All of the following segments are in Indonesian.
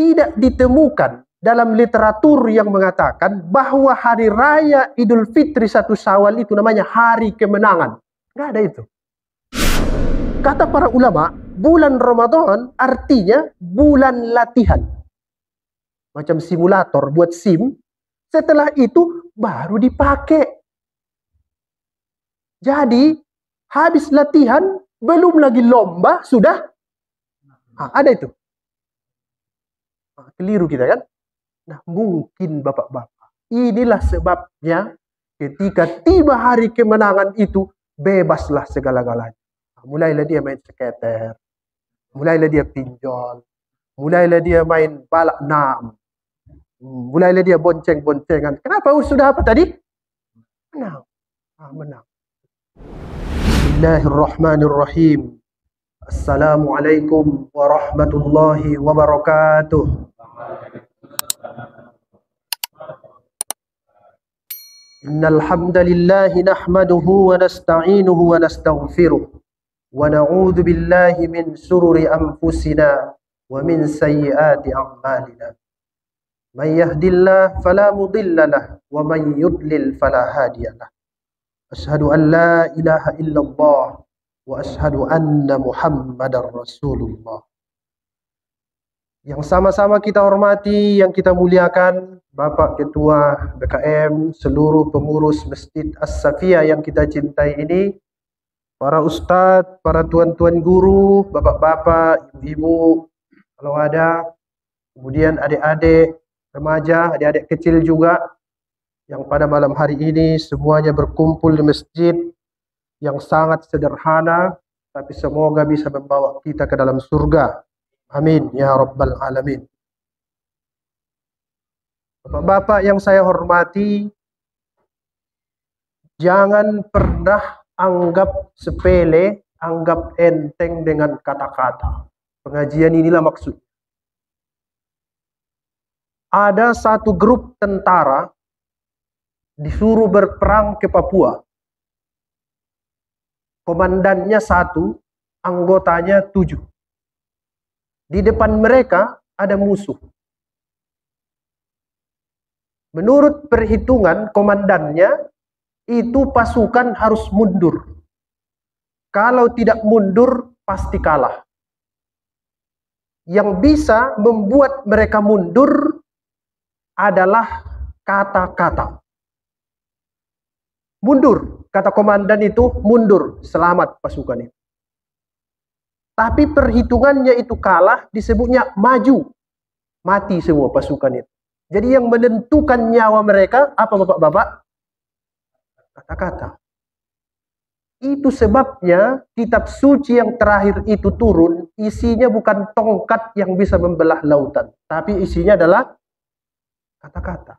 tidak ditemukan dalam literatur yang mengatakan bahwa hari raya Idul Fitri 1 Syawal itu namanya hari kemenangan. Nggak ada itu. Kata para ulama, bulan Ramadan artinya bulan latihan. Macam simulator buat SIM. Setelah itu baru dipakai. Jadi habis latihan, belum lagi lomba, sudah ada itu. Keliru kita kan? Nah, mungkin bapak-bapak, inilah sebabnya ketika tiba hari kemenangan itu, bebaslah segala-galanya. Mulailah dia main skater, mulailah dia pinjol, mulailah dia main balak enam, mulailah dia bonceng-boncengan. Kenapa? Sudah apa tadi? Menang. Menang. Bismillahirrahmanirrahim. Assalamualaikum warahmatullahi wabarakatuh. Innal hamdalillah nahmaduhu wa nasta'inuhu wa nastaghfiruh wa na'udzu billahi min shururi anfusina wa min sayyiati a'malina. Man yahdihillahu fala mudilla lahu wa man yudlil fala hadiya lahu. Asyhadu an la ilaha illallah wa asyhadu anna Muhammadar Rasulullah. Yang sama-sama kita hormati, yang kita muliakan, Bapak Ketua BKM, seluruh pengurus Masjid As-Safiyah yang kita cintai ini, para ustadz, para tuan-tuan guru, bapak-bapak, ibu-ibu, kalau ada, kemudian adik-adik, remaja, adik-adik kecil juga, yang pada malam hari ini semuanya berkumpul di masjid yang sangat sederhana, tapi semoga bisa membawa kita ke dalam surga. Amin ya rabbal alamin. Bapak-bapak yang saya hormati, jangan pernah anggap sepele, anggap enteng dengan kata-kata. Pengajian inilah maksud. Ada satu grup tentara disuruh berperang ke Papua. Komandannya 1, anggotanya 7. Di depan mereka ada musuh. Menurut perhitungan komandannya, itu pasukan harus mundur. Kalau tidak mundur, pasti kalah. Yang bisa membuat mereka mundur adalah kata-kata. Mundur, kata komandan itu, mundur, selamat pasukan itu. Tapi perhitungannya itu kalah, disebutnya maju. Mati semua pasukan itu. Jadi yang menentukan nyawa mereka, apa bapak-bapak? Kata-kata. Itu sebabnya kitab suci yang terakhir itu turun, isinya bukan tongkat yang bisa membelah lautan. Tapi isinya adalah kata-kata.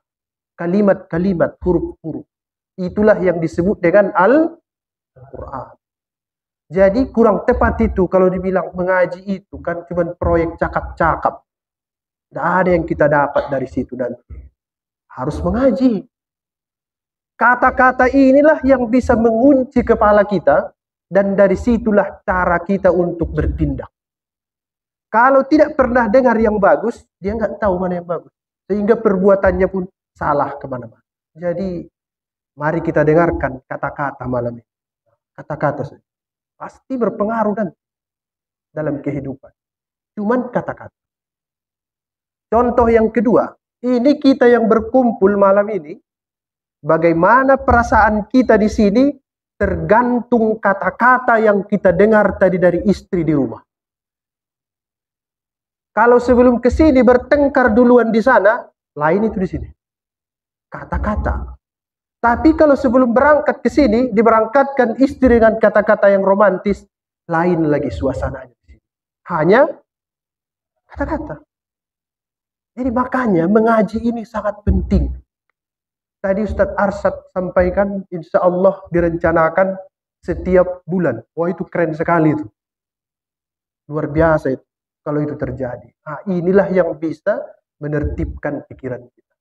Kalimat-kalimat, huruf-huruf. Itulah yang disebut dengan Al-Quran. Jadi kurang tepat itu kalau dibilang mengaji itu kan cuma proyek cakap-cakap. Tidak ada yang kita dapat dari situ nanti. Harus mengaji. Kata-kata inilah yang bisa mengunci kepala kita dan dari situlah cara kita untuk bertindak. Kalau tidak pernah dengar yang bagus, dia nggak tahu mana yang bagus. Sehingga perbuatannya pun salah kemana-mana. Jadi mari kita dengarkan kata-kata malam ini. Kata-kata saja. Pasti berpengaruh dan dalam kehidupan. Cuman kata-kata. Contoh yang kedua, ini kita yang berkumpul malam ini, bagaimana perasaan kita di sini tergantung kata-kata yang kita dengar tadi dari istri di rumah. Kalau sebelum ke sini bertengkar duluan di sana, lain itu di sini. Kata-kata. Tapi kalau sebelum berangkat ke sini, diberangkatkan istri dengan kata-kata yang romantis, lain lagi suasananya. Hanya kata-kata. Jadi makanya mengaji ini sangat penting. Tadi Ustadz Arsyad sampaikan, insya Allah direncanakan setiap bulan. Wah itu keren sekali itu. Luar biasa itu, kalau itu terjadi. Nah, inilah yang bisa menertibkan pikiran kita.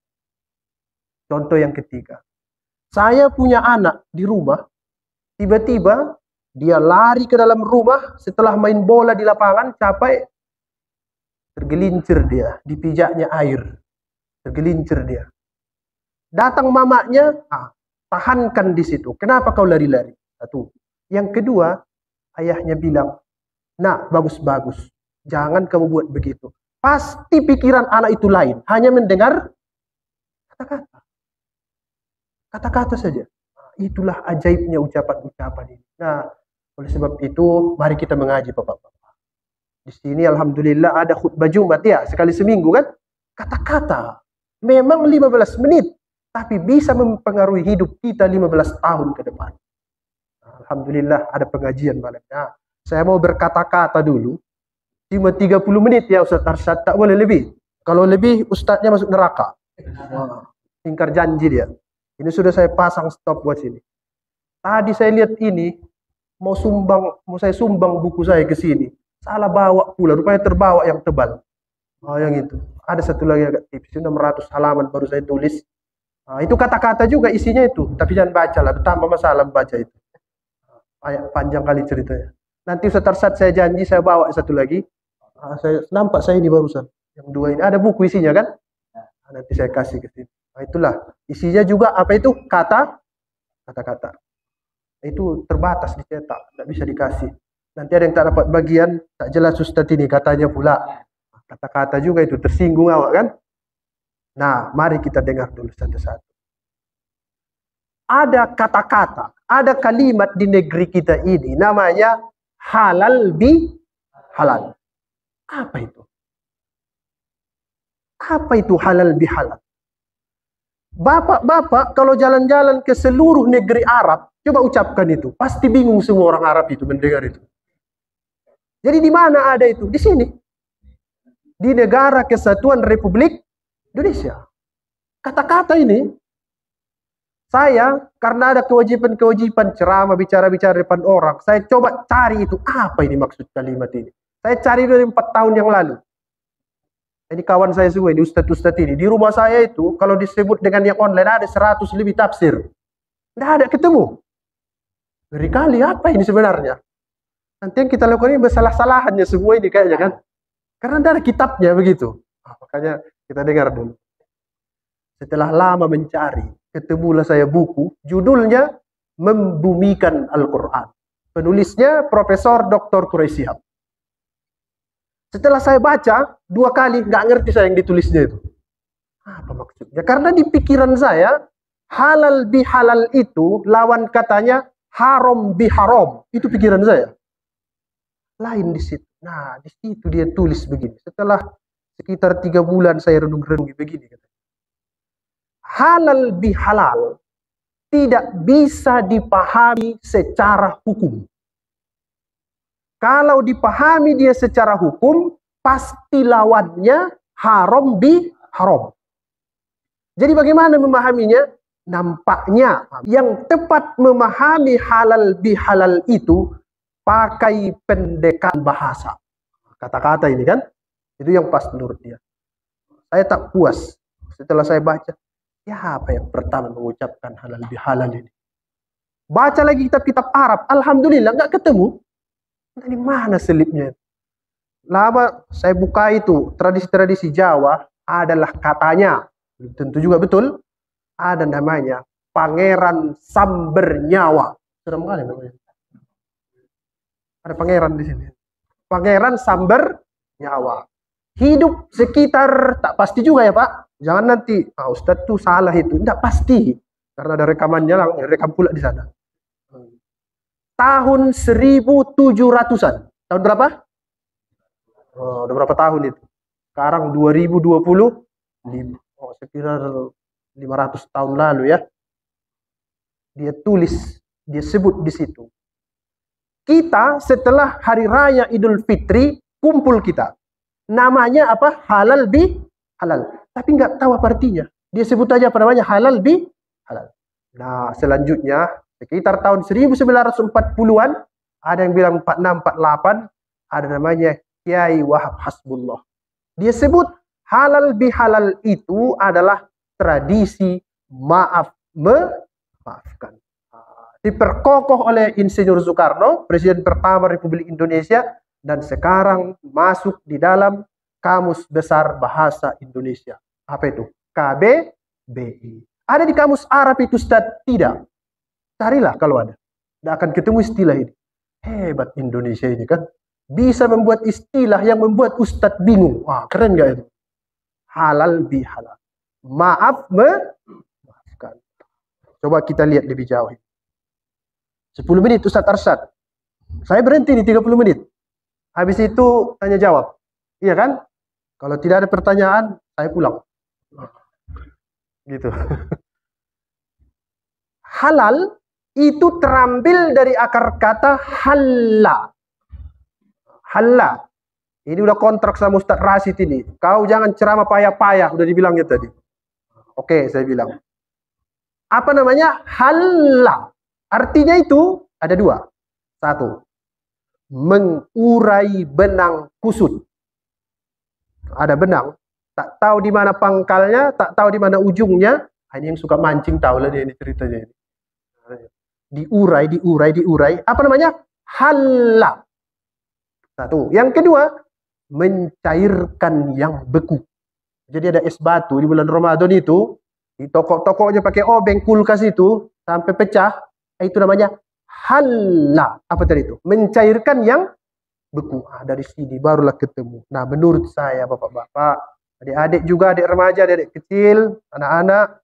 Contoh yang ketiga. Saya punya anak di rumah, tiba-tiba dia lari ke dalam rumah setelah main bola di lapangan, capek, Tergelincir dia, dipijaknya air. Tergelincir dia. Datang mamanya, tahankan di situ. Kenapa kau lari-lari? Satu. Yang kedua, ayahnya bilang, nak, bagus-bagus. Jangan kamu buat begitu. Pasti pikiran anak itu lain. Hanya mendengar kata-kata. Kata-kata saja. Itulah ajaibnya ucapan-ucapan ini. Nah, oleh sebab itu, mari kita mengaji, Bapak-Bapak. Di sini alhamdulillah ada khutbah Jumat ya, sekali seminggu kan. Kata-kata memang 15 menit, tapi bisa mempengaruhi hidup kita 15 tahun ke depan. Alhamdulillah ada pengajian malam. Nah, saya mau berkata-kata dulu. Cuma 30 menit ya Ustaz Arsyad, tak boleh lebih. Kalau lebih Ustaznya masuk neraka. Ingkar janji dia. Ini sudah saya pasang stopwatch ini. Tadi saya lihat ini, mau saya sumbang buku saya ke sini. Salah bawa pula, rupanya terbawa yang tebal. Yang itu. Ada satu lagi agak tipis, 600 halaman baru saya tulis. Itu kata-kata juga isinya itu, tapi jangan baca lah, betapa masalah membaca itu. Panjang kali ceritanya. Nanti Ustaz Arsyad saya janji saya bawa satu lagi. Saya nampak saya ini barusan. Yang dua ini ada buku isinya kan? Nanti saya kasih ke sini. Itulah isinya juga apa itu? Kata-kata. Itu terbatas dicetak, tidak bisa dikasih. Nanti ada yang tak dapat bagian, tak jelas Ustaz ini katanya pula. Kata-kata juga itu tersinggung awak kan? Nah, mari kita dengar dulu satu-satu. Ada kata-kata, ada kalimat di negeri kita ini namanya halal bi halal. Apa itu? Apa itu halal bi halal? Bapak-bapak kalau jalan-jalan ke seluruh negeri Arab, coba ucapkan itu. Pasti bingung semua orang Arab itu mendengar itu. Jadi di mana ada itu? Di sini. Di Negara Kesatuan Republik Indonesia. Kata-kata ini, saya karena ada kewajiban-kewajiban ceramah, bicara-bicara depan orang, saya coba cari itu. Apa ini maksud kalimat ini? Saya cari dari 4 tahun yang lalu. Ini kawan saya semua, ini ustadz-ustadz ini. Di rumah saya itu, kalau disebut dengan yang online, ada 100 lebih tafsir. Tidak ada ketemu. Ngeri kali, apa ini sebenarnya? Nanti yang kita lakukan ini bersalah-salahannya semua ini kayaknya kan. Karena tidak ada kitabnya begitu. Makanya kita dengar dulu. Setelah lama mencari, ketemulah saya buku, judulnya Membumikan Al-Quran. Penulisnya Profesor Dr. Quraisy Shihab. Setelah saya baca, 2 kali, nggak ngerti saya yang ditulisnya itu. Apa maksudnya? Karena di pikiran saya, halal bi halal itu, lawan katanya haram bi haram. Itu pikiran saya. Lain di situ. Nah, di situ dia tulis begini. Setelah sekitar 3 bulan saya renung-renungi begini. Halal bi halal tidak bisa dipahami secara hukum. Kalau dipahami dia secara hukum, pasti lawannya haram bi haram. Jadi bagaimana memahaminya? Nampaknya yang tepat memahami halal bi halal itu pakai pendekatan bahasa. Kata-kata ini kan, itu yang pas menurut dia. Saya tak puas setelah saya baca. Ya apa yang pertama mengucapkan halal bihalal ini? Baca lagi kitab-kitab Arab, alhamdulillah nggak ketemu. Dari mana selipnya? Lama saya buka itu, tradisi-tradisi Jawa adalah katanya, tentu juga betul, ada namanya Pangeran Sambernyawa. Serem kali namanya. Ada pangeran di sini. Pangeran Sambernyawa. Hidup sekitar, tak pasti juga ya Pak. Jangan nanti, Ustadz tuh salah itu. Tidak pasti. Karena ada rekamannya, rekam pula di sana. Tahun 1700-an. Tahun berapa? Udah berapa tahun itu? Sekarang 2020. Sekitar 500 tahun lalu ya. Dia tulis, dia sebut di situ. Kita setelah hari raya Idul Fitri kumpul kita. Namanya apa? Halal bi halal. Tapi nggak tahu apa artinya. Dia sebut aja apa namanya? Halal bi halal. Nah, selanjutnya sekitar tahun 1940-an ada yang bilang 46 48 ada namanya Kiai Wahab Hasbullah. Dia sebut halal bi halal itu adalah tradisi memaafkan. Diperkokoh oleh Insinyur Soekarno, Presiden pertama Republik Indonesia, dan sekarang masuk di dalam Kamus Besar Bahasa Indonesia. Apa itu? KBBI. Ada di kamus Arab itu, Ustaz? Tidak. Carilah kalau ada. Tidak akan ketemu istilah ini. Hebat Indonesia ini kan. Bisa membuat istilah yang membuat Ustaz bingung. Wah, keren gak itu? Halal bihalal. Maaf memaafkan. Coba kita lihat lebih jauh. 10 menit Ustaz Arsyad. Saya berhenti di 30 menit. Habis itu tanya jawab. Iya kan? Kalau tidak ada pertanyaan, saya pulang. Gitu. Halal itu terambil dari akar kata halla. Halla. Ini udah kontrak sama Ustaz Rasid ini. Kau jangan ceramah payah-payah, udah dibilangnya tadi. Oke, saya bilang. Apa namanya? Halla. Artinya itu ada dua. Satu, mengurai benang kusut. Ada benang, tak tahu di mana pangkalnya, tak tahu di mana ujungnya. Ini yang suka mancing tahu lah dia ini ceritanya ini. Diurai. Apa namanya? Halla. Satu. Yang kedua, mencairkan yang beku. Jadi ada es batu di bulan Ramadan itu, di toko-tokonya pakai obeng kulkas itu sampai pecah, itu namanya halla. Apa tadi itu? Mencairkan yang beku. Dari sini barulah ketemu. Nah, menurut saya bapak-bapak, adik-adik juga, adik remaja, adik kecil, anak-anak,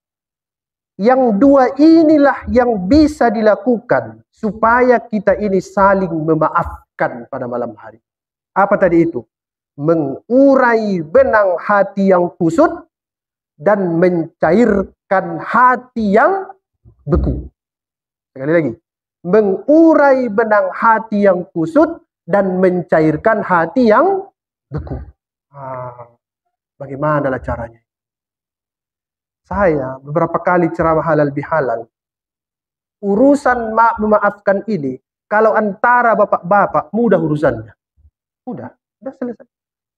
yang dua inilah yang bisa dilakukan supaya kita ini saling memaafkan pada malam hari. Apa tadi itu? Mengurai benang hati yang kusut dan mencairkan hati yang beku. Sekali lagi. Mengurai benang hati yang kusut dan mencairkan hati yang beku. Bagaimana caranya? Saya beberapa kali ceramah halal bihalal. Urusan memaafkan ini, kalau antara bapak-bapak, mudah urusannya. Udah selesai.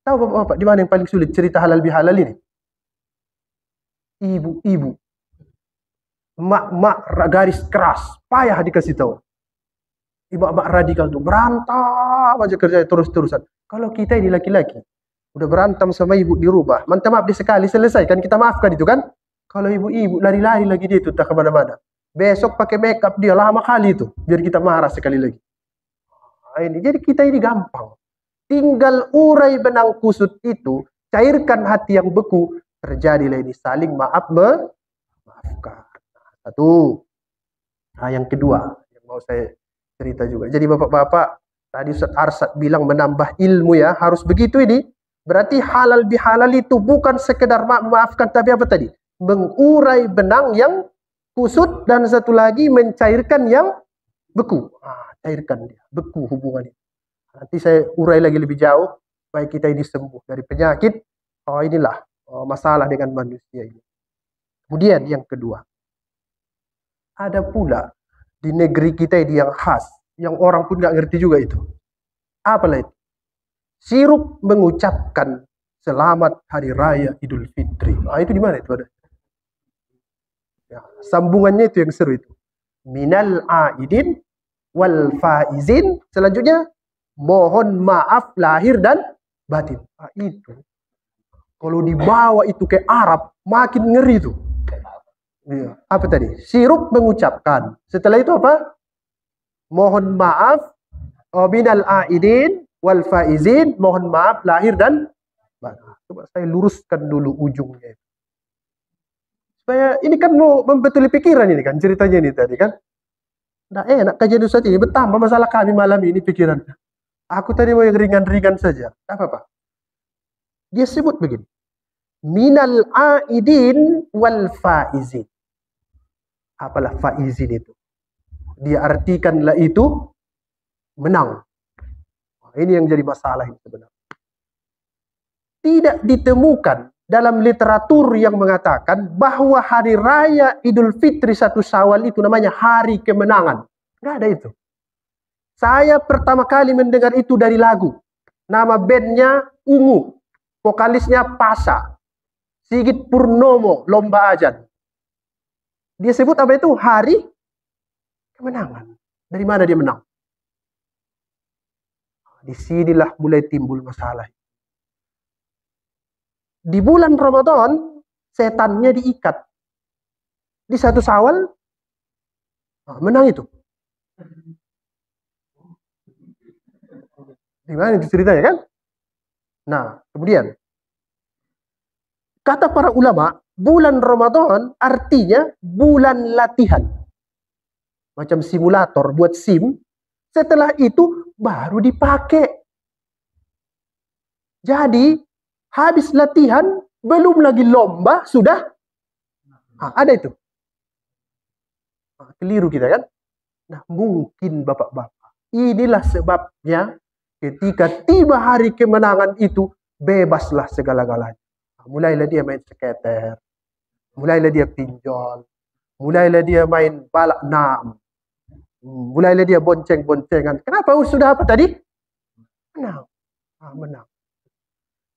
Tahu bapak-bapak di mana yang paling sulit cerita halal bihalal ini? Ibu-ibu. Mak-mak garis keras, payah dikasih tahu. Ibu-ibu radikal tuh berantem aja kerja terus-terusan. Kalau kita ini laki-laki, udah berantem sama ibu dirubah, minta maaf di sekali selesai kan, kita maafkan itu kan. Kalau ibu-ibu lari-lari lagi dia itu tak kemana-mana. Besok pakai makeup dia lama kali itu, biar kita marah sekali lagi. Ini jadi kita ini gampang. Tinggal urai benang kusut itu, cairkan hati yang beku, terjadilah ini saling maafkan. Satu. Nah, yang kedua yang mau saya cerita juga. Jadi bapak-bapak, tadi Ustaz Arsyad bilang menambah ilmu ya, harus begitu ini. Berarti halal bihalal itu bukan sekedar memaafkan, tapi apa tadi? Mengurai benang yang kusut dan satu lagi mencairkan yang beku. Cairkan dia, beku hubungan itu. Nanti saya urai lagi lebih jauh, supaya kita ini sembuh dari penyakit. Inilah masalah dengan manusia ini. Kemudian yang kedua, ada pula di negeri kita ini yang khas, yang orang pun nggak ngerti juga itu. Apalah itu? Sirup mengucapkan selamat hari raya Idul Fitri. Itu di mana itu ada? Ya, sambungannya itu yang seru itu. Minal aidin wal faizin. Selanjutnya, mohon maaf lahir dan batin. Itu. Kalau dibawa itu ke Arab, makin ngeri itu. Ya. Apa tadi? Sirup mengucapkan. Setelah itu apa? Mohon maaf. Minal aidin wal faizin. Mohon maaf lahir dan batin. Coba saya luruskan dulu ujungnya. Supaya ini kan mau membetuli pikiran ini kan. Ceritanya ini tadi kan. Nah enak kajian Ustaz ini. Bertambah masalah kami malam ini pikirannya. Aku tadi mau yang ringan-ringan saja. Apa-apa. Dia sebut begini. Minal aidin wal faizin. Apalah faizin itu? Dia artikanlah itu menang. Ini yang jadi masalah ini sebenarnya. Tidak ditemukan dalam literatur yang mengatakan bahwa hari raya Idul Fitri 1 Syawal itu namanya hari kemenangan. Nggak ada itu. Saya pertama kali mendengar itu dari lagu. Nama bandnya Ungu. Vokalisnya Pasha. Sigit Purnomo, Lomba Ajan. Dia sebut apa itu? Hari kemenangan. Dari mana dia menang? Disinilah mulai timbul masalah. Di bulan Ramadan, setannya diikat. Di 1 Syawal, menang itu. Gimana itu ceritanya kan? Nah, kemudian kata para ulama, bulan Ramadan artinya bulan latihan. Macam simulator buat SIM. Setelah itu baru dipakai. Jadi habis latihan, belum lagi lomba, sudah ada itu. Keliru kita kan? Nah, mungkin bapak-bapak, inilah sebabnya ketika tiba hari kemenangan itu, bebaslah segala-galanya. Mulailah dia main skater, mulailah dia pinjol, mulailah dia main balak enam, mulailah dia bonceng-boncengan. Kenapa? Sudah apa tadi? Menang. Menang.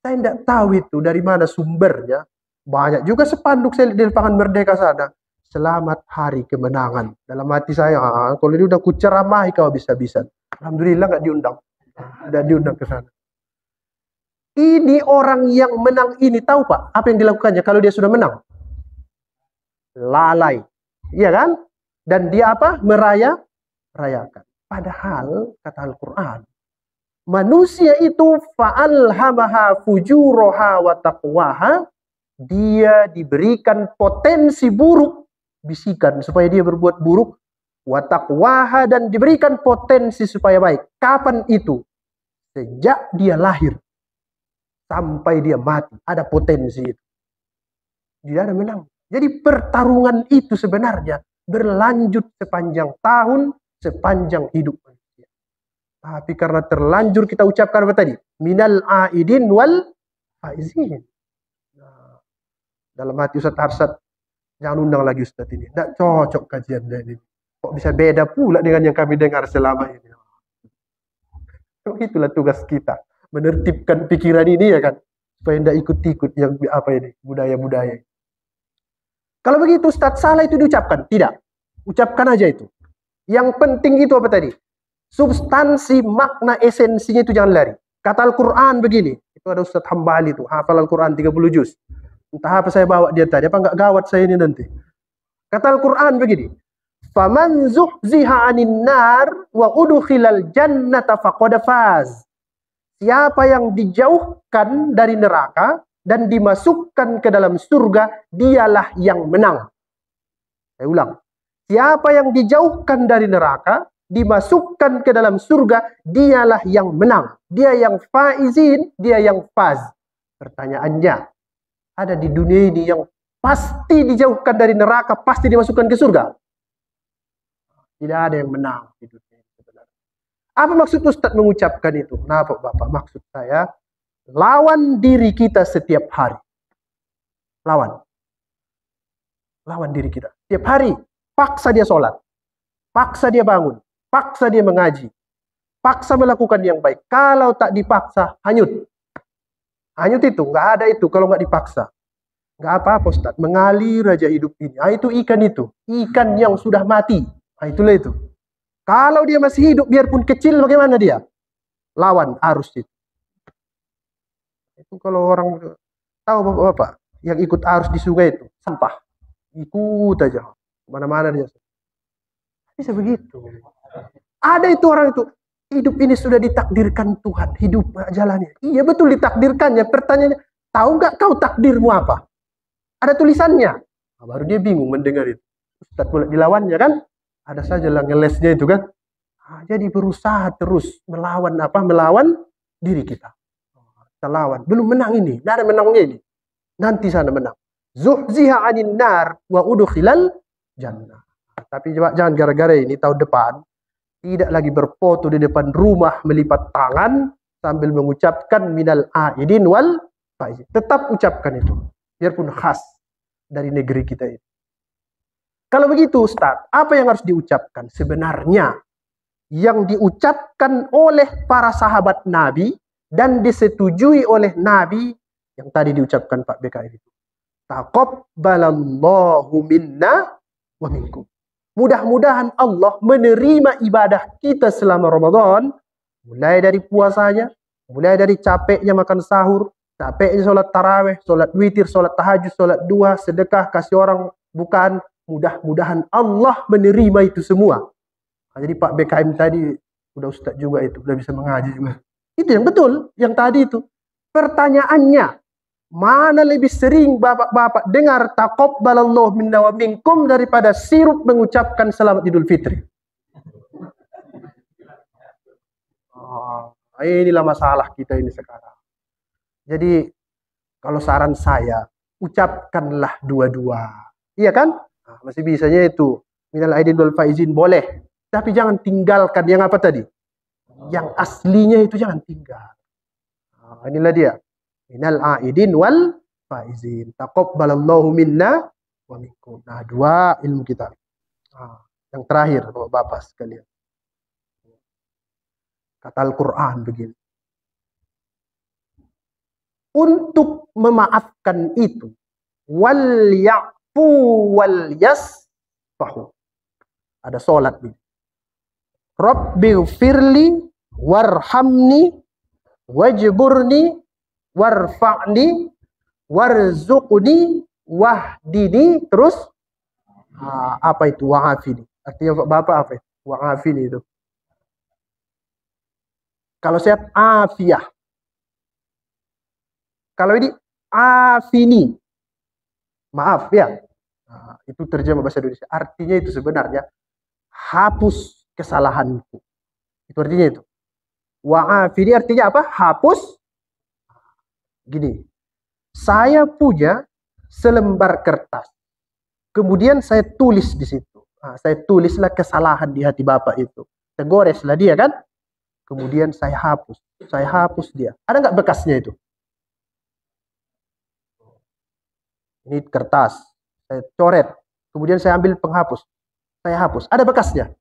Saya tidak tahu itu dari mana sumbernya. Banyak juga spanduk saya di lapangan Merdeka sana. Selamat hari kemenangan. Dalam hati saya, kalau ini udah kuceramahi kau bisa-bisa. Alhamdulillah nggak diundang. Tidak diundang ke sana. Ini orang yang menang ini, tahu Pak, apa yang dilakukannya kalau dia sudah menang? Lalai. Iya kan? Dan dia apa? Merayakan. Padahal, kata Al-Quran, manusia itu fa'alhamaha fujuroha wa taqwaha, dia diberikan potensi buruk, bisikan supaya dia berbuat buruk, wa taqwaha, dan diberikan potensi supaya baik. Kapan itu? Sejak dia lahir sampai dia mati, ada potensi itu. Dia ada menang. Jadi pertarungan itu sebenarnya berlanjut sepanjang tahun, sepanjang hidup manusia. Tapi karena terlanjur kita ucapkan apa tadi? Minal aidin wal faizin. Nah, dalam hati Ustaz Arsad, jangan undang lagi Ustaz ini. Tidak cocok kajian ini. Kok bisa beda pula dengan yang kami dengar selama ini. Itulah tugas kita. Menertibkan pikiran ini ya kan. Supaya tidak ikut-ikut yang apa ini, budaya-budaya. Kalau begitu Ustaz, salah itu diucapkan? Tidak. Ucapkan aja itu. Yang penting itu apa tadi? Substansi, makna, esensinya itu jangan lari. Kata Al-Quran begini. Itu ada Ustaz Hambali itu. Hafal Al-Quran 30 juz. Entah apa saya bawa dia tadi. Apa enggak gawat saya ini nanti. Kata Al-Quran begini. Faman zuhziha 'anil nar wa udkhilal jannata faqad faz. Siapa yang dijauhkan dari neraka dan dimasukkan ke dalam surga, dialah yang menang. Saya ulang. Siapa yang dijauhkan dari neraka, dimasukkan ke dalam surga, dialah yang menang. Dia yang faizin, dia yang faz. Pertanyaannya, ada di dunia ini yang pasti dijauhkan dari neraka, pasti dimasukkan ke surga? Tidak ada yang menang di dunia ini sebenarnya. Apa maksud Ustaz mengucapkan itu? Nah, Bapak, maksud saya, lawan diri kita setiap hari. Lawan diri kita. Setiap hari, paksa dia sholat. Paksa dia bangun. Paksa dia mengaji. Paksa melakukan yang baik. Kalau tak dipaksa, hanyut. Hanyut itu, nggak ada itu kalau nggak dipaksa. Nggak apa-apa Ustaz, mengalir aja hidup ini. Itu ikan itu. Ikan yang sudah mati. Itulah itu. Kalau dia masih hidup, biarpun kecil, bagaimana dia? Lawan arus itu. Itu kalau orang tahu bapak-bapak yang ikut arus di sungai itu sampah, ikut aja mana-mana dia. Bisa begitu. Ada itu orang itu hidup ini sudah ditakdirkan Tuhan, hidup jalannya. Iya betul ditakdirkannya. Pertanyaannya, tahu nggak kau takdirmu apa? Ada tulisannya. Nah, baru dia bingung mendengar itu. Ustaz pula dilawannya kan? Ada saja lah ngelesnya itu kan. Nah, jadi berusaha terus melawan apa? Melawan diri kita. Kita lawan. Belum menang ini. Tidak ada menangnya ini. Nanti sana menang. Zuhziha 'anil nar wa udkhilal jannah. Tapi jangan gara-gara ini tahun depan tidak lagi berfoto di depan rumah melipat tangan sambil mengucapkan minal aidin wal faizin. Tetap ucapkan itu. Biarpun khas dari negeri kita ini. Kalau begitu Ustaz, apa yang harus diucapkan? Sebenarnya yang diucapkan oleh para sahabat Nabi dan disetujui oleh Nabi yang tadi diucapkan Pak BKR itu. Taqabbalallahu minna wa minkum. Mudah-mudahan Allah menerima ibadah kita selama Ramadan, mulai dari puasanya, mulai dari capeknya makan sahur, Capeknya sholat taraweh, sholat witir, sholat tahajud, sholat dua, sedekah, kasih orang bukan. Mudah-mudahan Allah menerima itu semua. Nah, jadi Pak BKM tadi, udah ustaz juga itu, udah bisa mengaji juga. Itu yang betul, yang tadi itu. Pertanyaannya, mana lebih sering bapak-bapak dengar taqabbalallahu minna wa minkum daripada sirup mengucapkan selamat Idul Fitri? Inilah masalah kita ini sekarang. Jadi kalau saran saya, ucapkanlah dua-dua. Iya kan? Nah, masih bisanya itu. Minal aidin wal faizin boleh. Tapi jangan tinggalkan yang apa tadi? Yang aslinya itu jangan tinggal. Nah, inilah dia. Minal aidin wal faizin. Taqabbalallahu minna wa minkum. Nah, dua ilmu kita. Nah, yang terakhir, Bapak sekalian. Kata Al-Quran begini. Untuk memaafkan itu, wal ya'fu wal yasfahu. Ada solat nih. Rabbighfirli warhamni wajburni warfa'ni warzuqni wahdini. Terus apa itu wa'afini? Artinya Bapak apa itu? Wa'afini itu. Kalau sehat afiyah. Kalau ini afini. Maaf ya. Nah, itu terjemah bahasa Indonesia. Artinya itu sebenarnya hapus kesalahanku. Itu artinya itu. Wa'afini artinya apa? Hapus. Gini. Saya punya selembar kertas. Kemudian saya tulis di situ. Nah, saya tulislah kesalahan di hati Bapak itu. Saya goreslah dia kan. Kemudian saya hapus. Saya hapus dia. Ada nggak bekasnya itu? Ini kertas. Saya coret. Kemudian saya ambil penghapus. Saya hapus. Ada bekasnya?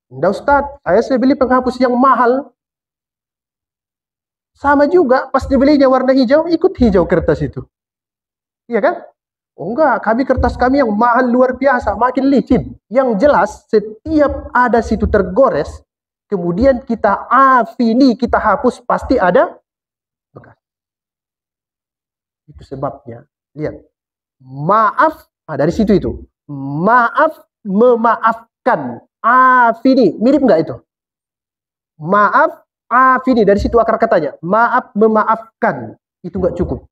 Enggak Ustaz. Saya beli penghapus yang mahal. Sama juga. Pas dibelinya warna hijau, ikut hijau kertas itu. Iya kan? Oh enggak. Kertas kami yang mahal luar biasa. Makin licin. Yang jelas, setiap ada situ tergores, kemudian kita afini, kita hapus, pasti ada bekas. Itu sebabnya. Lihat. Maaf. Nah, dari situ itu. Maaf, memaafkan. Afini. Mirip nggak itu? Maaf, afini. Dari situ akar katanya. Maaf, memaafkan. Itu nggak cukup.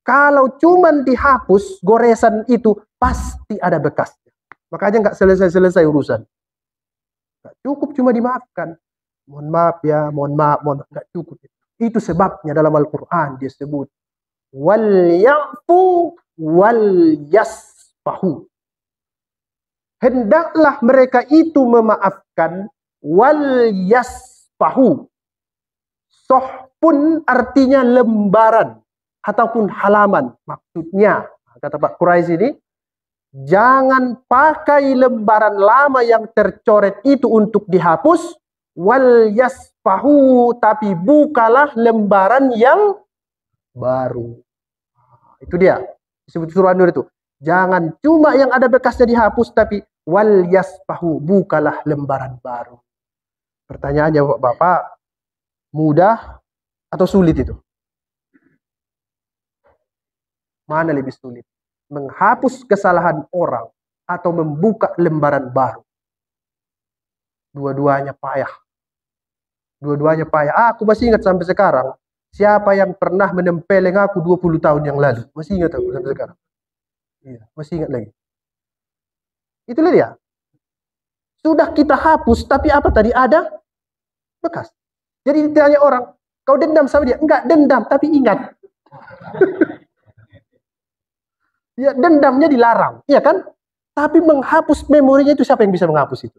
Kalau cuman dihapus, goresan itu pasti ada bekasnya. Makanya nggak selesai-selesai urusan. Nggak cukup cuma dimaafkan. Mohon maaf ya, mohon maaf, nggak cukup. Itu sebabnya dalam Al-Quran dia sebut wal ya'fu wal yasfahu. Hendaklah mereka itu memaafkan wal yasfahu. Sohpun artinya lembaran ataupun halaman. Maksudnya, kata Pak Quraisy ini, jangan pakai lembaran lama yang tercoret itu untuk dihapus. Wal yasfahu, tapi bukalah lembaran yang baru. Itu dia. Disebut surah An-Nur itu. Jangan cuma yang ada bekasnya dihapus, tapi wal yasfahu, bukalah lembaran baru. Pertanyaannya Bapak, mudah atau sulit itu? Mana lebih sulit? Menghapus kesalahan orang atau membuka lembaran baru? Dua-duanya payah. Dua-duanya payah. Aku masih ingat sampai sekarang. Siapa yang pernah menempeleng aku 20 tahun yang lalu? Masih ingat aku sampai sekarang. Iya, masih ingat lagi. Itulah dia. Sudah kita hapus, tapi apa tadi? Ada bekas. Jadi ditanya orang, kau dendam sama dia? Enggak dendam, tapi ingat. Ya, dendamnya dilarang, iya kan? Tapi menghapus memorinya itu siapa yang bisa menghapus itu?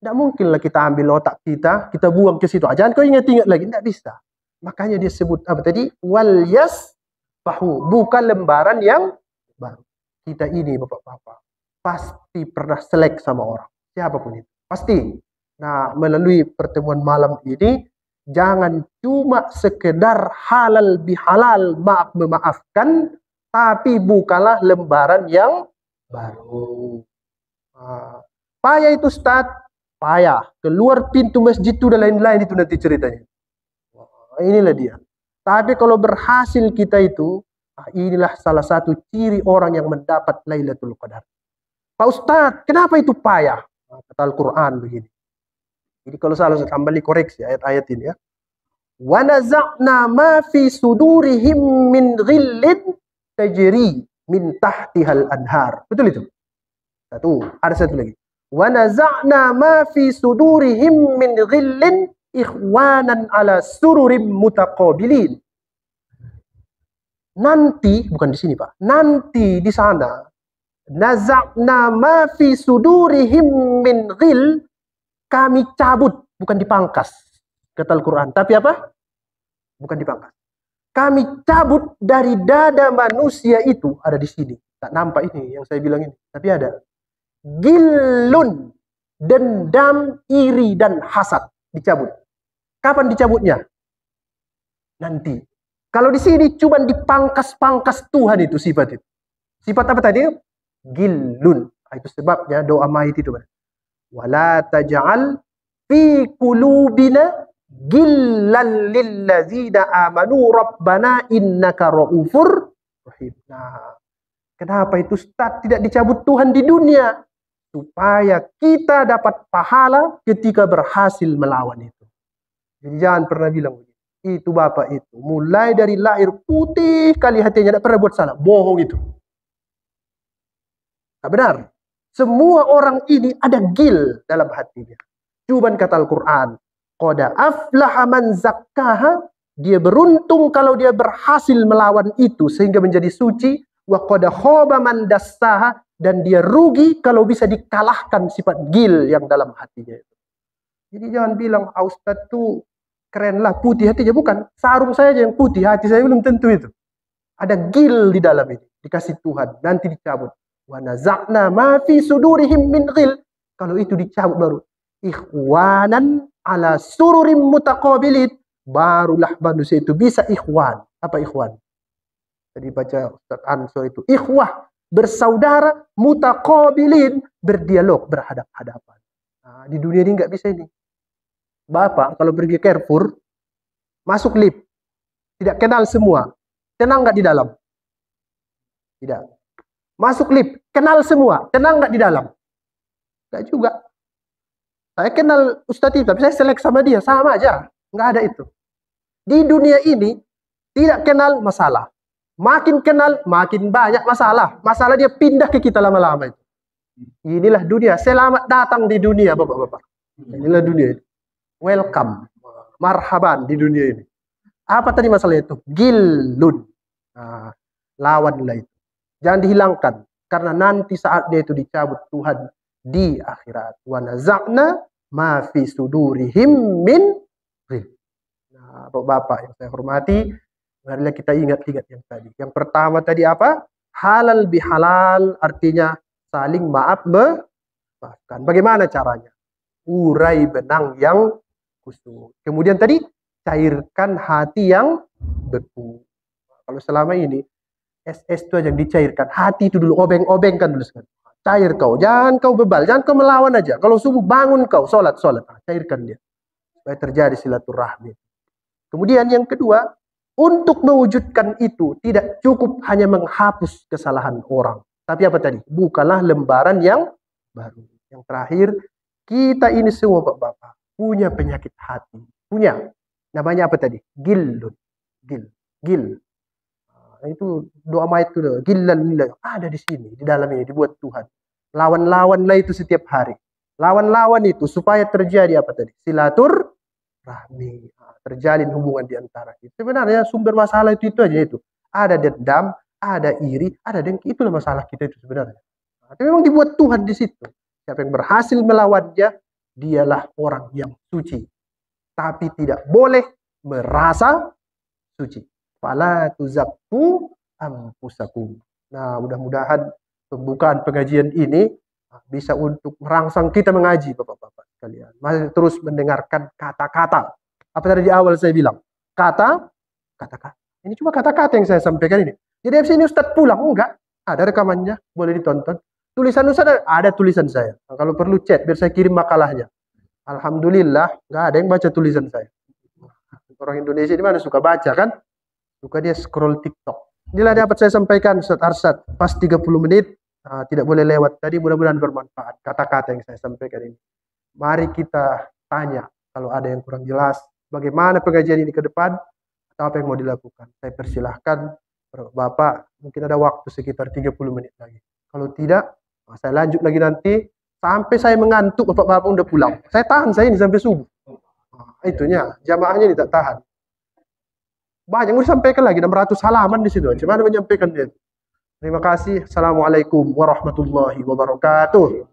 Tidak mungkin lah kita ambil otak kita buang ke situ. Jangan kau ingat-ingat lagi, tidak bisa. Makanya dia sebut apa tadi? Wal yasfahu, bukan lembaran yang baru. Kita ini Bapak-bapak pasti pernah selek sama orang, siapapun itu. Pasti. Nah, melalui pertemuan malam ini jangan cuma sekedar halal bihalal, maaf memaafkan, tapi bukalah lembaran yang baru. Payah itu Ustaz, payah. Keluar pintu masjid itu dan lain-lain itu nanti ceritanya. Inilah dia. Tapi kalau berhasil kita itu, inilah salah satu ciri orang yang mendapat Lailatul Qadar. Pak Ustadz, kenapa itu payah? Kata Al-Quran begini. Jadi kalau salah kembali koreksi ayat-ayat ini ya. Wa naza'na ma fi sudurihim min ghillin tajri min tahtihal anhar. Betul itu? Ada satu lagi. Wa naza'na ma fi sudurihim min ghillin ikhwanan ala sururim mutaqabilin. Nanti, bukan di sini Pak. Nanti di sana naza'na ma fi sudurihim min ghil, kami cabut, bukan dipangkas, kata Al-Quran. Tapi apa? Bukan dipangkas. Kami cabut dari dada manusia itu, ada di sini. Tak nampak ini yang saya bilang ini, tapi ada. Gilun, dendam, iri, dan hasad. Dicabut. Kapan dicabutnya? Nanti. Kalau di sini cuma dipangkas-pangkas Tuhan itu sifat itu. Sifat apa tadi? Gilun. Itu sebabnya doa Mait itu. Wala taj'al fi qulubina gillan lillazina amanu rabbana innaka raufur rahim. Nah, kenapa itu Ustaz tidak dicabut Tuhan di dunia? Supaya kita dapat pahala ketika berhasil melawan itu. Jadi jangan pernah bilang itu bapak itu mulai dari lahir putih kali hatinya, tidak pernah buat salah. Bohong itu. Tak benar. Semua orang ini ada gil dalam hatinya. Cuman kata Al-Quran, qad aflaha man zakkaha, dia beruntung kalau dia berhasil melawan itu sehingga menjadi suci, wa qad khaba man dassaha, dan dia rugi kalau bisa dikalahkan sifat gil yang dalam hatinya itu. Jadi jangan bilang Ustaz tuh keren lah putih hatinya, bukan. Sarung saya aja yang putih, hati saya belum tentu itu. Ada gil di dalam ini, dikasih Tuhan, nanti dicabut. Wa naza'na ma fi sudurihim min ghil. Kalau itu dicabut baru ikhwanan ala sururim mutaqabilin, barulah manusia itu bisa ikhwan. Apa ikhwan? Tadi baca Ustaz Ansor itu ikhwah, bersaudara, mutaqabilin, berdialog, berhadap-hadapan. Nah, di dunia ini nggak bisa ini. Bapak kalau pergi Carrefour, masuk lift, tidak kenal semua, tenang nggak di dalam? Tidak. Masuk lift, kenal semua, tenang nggak di dalam? Nggak juga. Saya kenal Ustadz itu, tapi saya selek sama dia, sama aja. Nggak ada itu. Di dunia ini, tidak kenal masalah. Makin kenal, makin banyak masalah. Masalah dia pindah ke kita lama-lama itu. Inilah dunia. Selamat datang di dunia, Bapak-Bapak. Inilah dunia ini. Welcome. Marhaban di dunia ini. Apa tadi masalah itu? Gilun. Nah, lawanlah itu. Jangan dihilangkan. Karena nanti saatnya itu dicabut Tuhan di akhirat. Wa naza'na ma fi sudurihim min ghil. Nah, Bapak yang saya hormati, marilah kita ingat-ingat yang tadi. Yang pertama tadi apa? Halal bihalal, artinya saling maafkan. Bagaimana caranya? Urai benang yang kusut. Kemudian tadi, cairkan hati yang beku. Kalau selama ini, SS itu aja yang dicairkan. Hati itu dulu, obeng-obengkan dulu sekali. Cair kau, jangan kau bebal, jangan kau melawan aja. Kalau subuh bangun kau, sholat. Cairkan dia. Supaya terjadi silaturahmi. Kemudian yang kedua, untuk mewujudkan itu tidak cukup hanya menghapus kesalahan orang. Tapi apa tadi? Bukalah lembaran yang baru. Yang terakhir, kita ini semua Bapak-Bapak punya penyakit hati. Punya. Namanya apa tadi? Gilun. Gil. Itu doa Mait itu. Gillan. Ada di sini. Di dalam ini. Dibuat Tuhan. Lawan-lawanlah itu setiap hari. Lawan-lawan itu supaya terjadi apa tadi? Silaturahmi. Terjalin hubungan di antara kita. Sebenarnya sumber masalah itu aja itu. Ada dendam, ada iri, ada dengki. Itulah masalah kita itu sebenarnya. Tapi memang dibuat Tuhan di situ. Siapa yang berhasil melawannya, dialah orang yang suci. Tapi tidak boleh merasa suci. Fala tuzakku anfusakum. Nah, mudah-mudahan pembukaan pengajian ini bisa untuk merangsang kita mengaji, Bapak-bapak sekalian. Masih terus mendengarkan kata-kata. Apa tadi di awal saya bilang? Kata-kata. Ini cuma kata-kata yang saya sampaikan ini. Jadi abis ini Ustadz pulang? Enggak. Ada rekamannya, boleh ditonton. Tulisan Ustadz ada tulisan saya. Nah, kalau perlu chat, biar saya kirim makalahnya. Alhamdulillah, nggak ada yang baca tulisan saya. Orang Indonesia di mana suka baca kan? Suka dia scroll TikTok. Inilah dapat saya sampaikan Ustaz Arsyad. Pas 30 menit, tidak boleh lewat. Tadi mudah-mudahan bermanfaat kata-kata yang saya sampaikan ini. Mari kita tanya kalau ada yang kurang jelas. Bagaimana pengajian ini ke depan? Atau apa yang mau dilakukan? Saya persilahkan Bapak, mungkin ada waktu sekitar 30 menit lagi. Kalau tidak, saya lanjut lagi nanti. Sampai saya mengantuk, Bapak-Bapak udah pulang. Saya tahan saya ini sampai subuh. Itunya, jamaahnya ini tak tahan. Banyak mau disampaikan lagi, 600 halaman di situ. Gimana menyampaikan dia? Terima kasih. Assalamualaikum warahmatullahi wabarakatuh.